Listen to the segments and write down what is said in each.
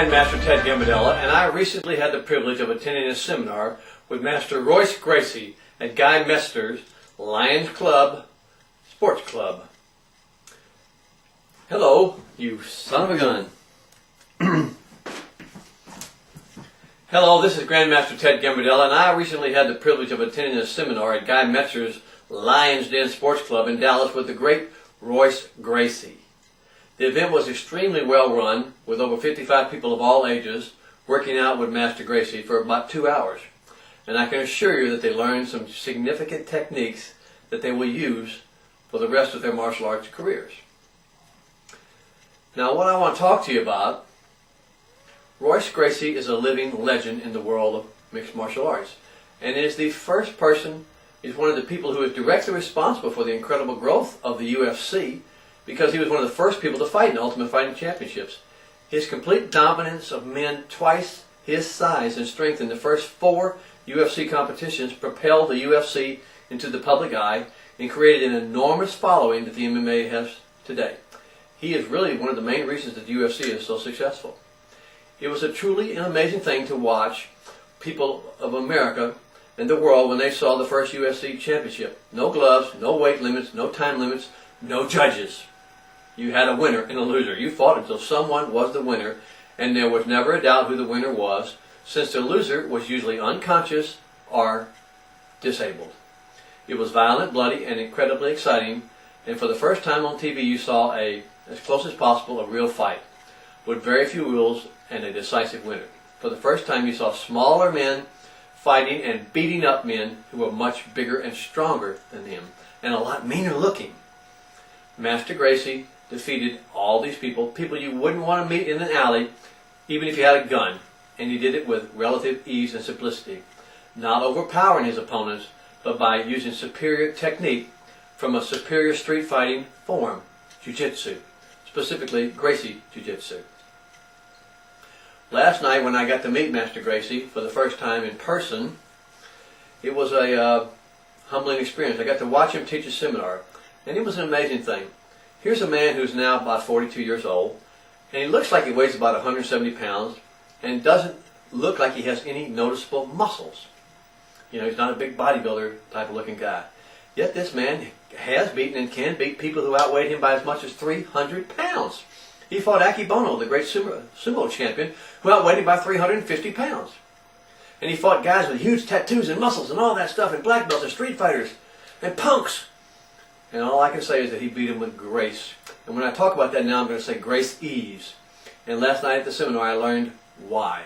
Grandmaster Ted Gambardella, and I recently had the privilege of attending a seminar with Master Royce Gracie at Guy Metzger's Lions Club Sports Club. Hello, you son of a gun. Hello, this is Grandmaster Ted Gambardella, and I recently had the privilege of attending a seminar at Guy Metzger's Lions Den Sports Club in Dallas with the great Royce Gracie. The event was extremely well run, with over 55 people of all ages working out with Master Gracie for about 2 hours. And I can assure you that they learned some significant techniques that they will use for the rest of their martial arts careers. Now, what I want to talk to you about, Royce Gracie is a living legend in the world of mixed martial arts, and is the first person, he's one of the people who is directly responsible for the incredible growth of the UFC, because he was one of the first people to fight in Ultimate Fighting Championships. His complete dominance of men twice his size and strength in the first 4 UFC competitions propelled the UFC into the public eye and created an enormous following that the MMA has today. He is really one of the main reasons that the UFC is so successful. It was a truly an amazing thing to watch people of America and the world when they saw the first UFC championship. No gloves, no weight limits, no time limits, no judges. You had a winner and a loser. You fought until someone was the winner, and there was never a doubt who the winner was, since the loser was usually unconscious or disabled. It was violent, bloody, and incredibly exciting, and for the first time on TV you saw as close as possible, a real fight, with very few rules and a decisive winner. For the first time you saw smaller men fighting and beating up men who were much bigger and stronger than him, and a lot meaner looking. Master Gracie defeated all these people you wouldn't want to meet in an alley, even if you had a gun, and he did it with relative ease and simplicity, not overpowering his opponents, but by using superior technique from a superior street fighting form, jiu-jitsu, specifically Gracie Jiu-Jitsu. Last night when I got to meet Master Gracie for the first time in person, it was a humbling experience. I got to watch him teach a seminar, and it was an amazing thing. Here's a man who's now about 42 years old, and he looks like he weighs about 170 pounds, and doesn't look like he has any noticeable muscles. You know, he's not a big bodybuilder type of looking guy. Yet this man has beaten and can beat people who outweighed him by as much as 300 pounds. He fought Akibono, the great sumo champion, who outweighed him by 350 pounds. And he fought guys with huge tattoos and muscles and all that stuff, and black belts and street fighters and punks. And all I can say is that he beat him with grace. And when I talk about that now, I'm going to say Grace Ease. And last night at the seminar, I learned why.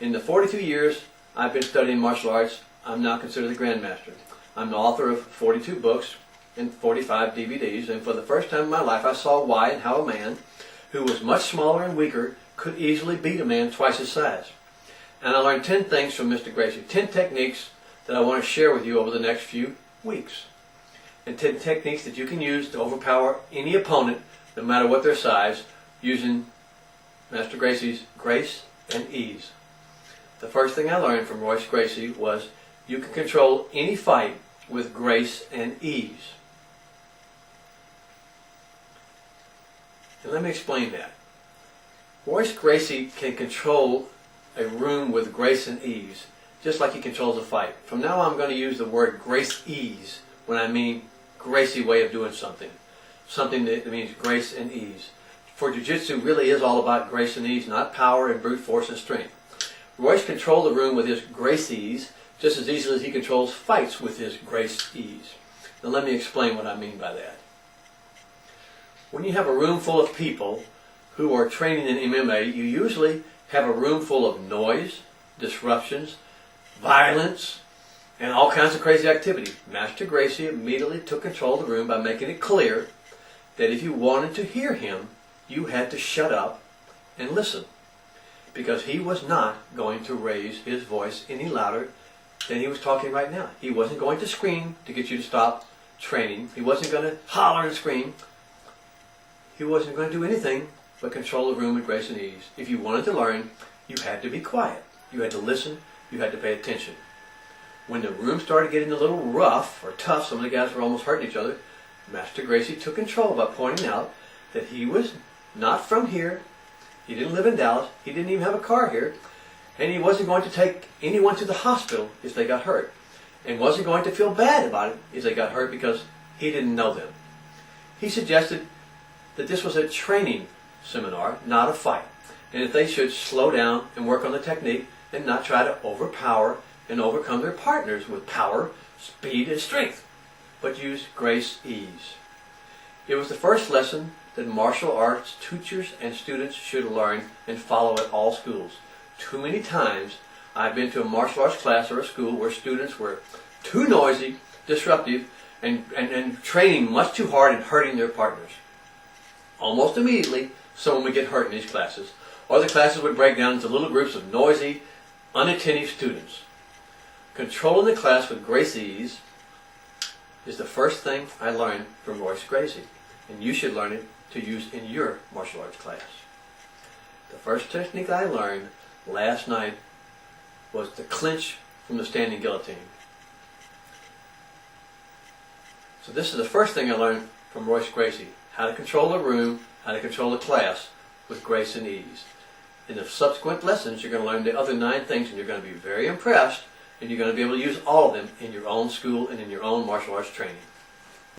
In the 42 years I've been studying martial arts, I'm now considered the Grandmaster. I'm the author of 42 books and 45 DVDs. And for the first time in my life, I saw why and how a man who was much smaller and weaker could easily beat a man twice his size. And I learned 10 things from Mr. Gracie, 10 techniques that I want to share with you over the next few weeks. And 10 techniques that you can use to overpower any opponent, no matter what their size, using Master Gracie's Grace and Ease. The first thing I learned from Royce Gracie was you can control any fight with grace and ease. And let me explain that. Royce Gracie can control a room with grace and ease, just like he controls a fight. From now on, I'm going to use the word grace ease when I mean Gracie way of doing something. Something that means grace and ease. For Jiu-Jitsu really is all about grace and ease, not power and brute force and strength. Royce controlled the room with his grace ease just as easily as he controls fights with his grace ease. Now let me explain what I mean by that. When you have a room full of people who are training in MMA, you usually have a room full of noise, disruptions, violence, and all kinds of crazy activity. Master Gracie immediately took control of the room by making it clear that if you wanted to hear him, you had to shut up and listen. Because he was not going to raise his voice any louder than he was talking right now. He wasn't going to scream to get you to stop training. He wasn't going to holler and scream. He wasn't going to do anything but control the room with grace and ease. If you wanted to learn, you had to be quiet. You had to listen. You had to pay attention. When the room started getting a little rough or tough, some of the guys were almost hurting each other, Master Gracie took control by pointing out that he was not from here, He didn't live in Dallas. He didn't even have a car here. And he wasn't going to take anyone to the hospital if they got hurt. And wasn't going to feel bad about it if they got hurt because he didn't know them. He suggested that this was a training seminar, not a fight. And that they should slow down and work on the technique and not try to overpower and overcome their partners with power, speed, and strength, but use grace, ease. It was the first lesson that martial arts teachers and students should learn and follow at all schools. Too many times I've been to a martial arts class or a school where students were too noisy, disruptive, and training much too hard and hurting their partners. Almost immediately, someone would get hurt in these classes, or the classes would break down into little groups of noisy, unattentive students. Controlling the class with grace ease is the first thing I learned from Royce Gracie, and you should learn it to use in your martial arts class. The first technique I learned last night was the clinch from the standing guillotine. So this is the first thing I learned from Royce Gracie, how to control the room, how to control the class with grace and ease. In the subsequent lessons, you're going to learn the other 9 things, and you're going to be very impressed, and you're going to be able to use all of them in your own school and in your own martial arts training.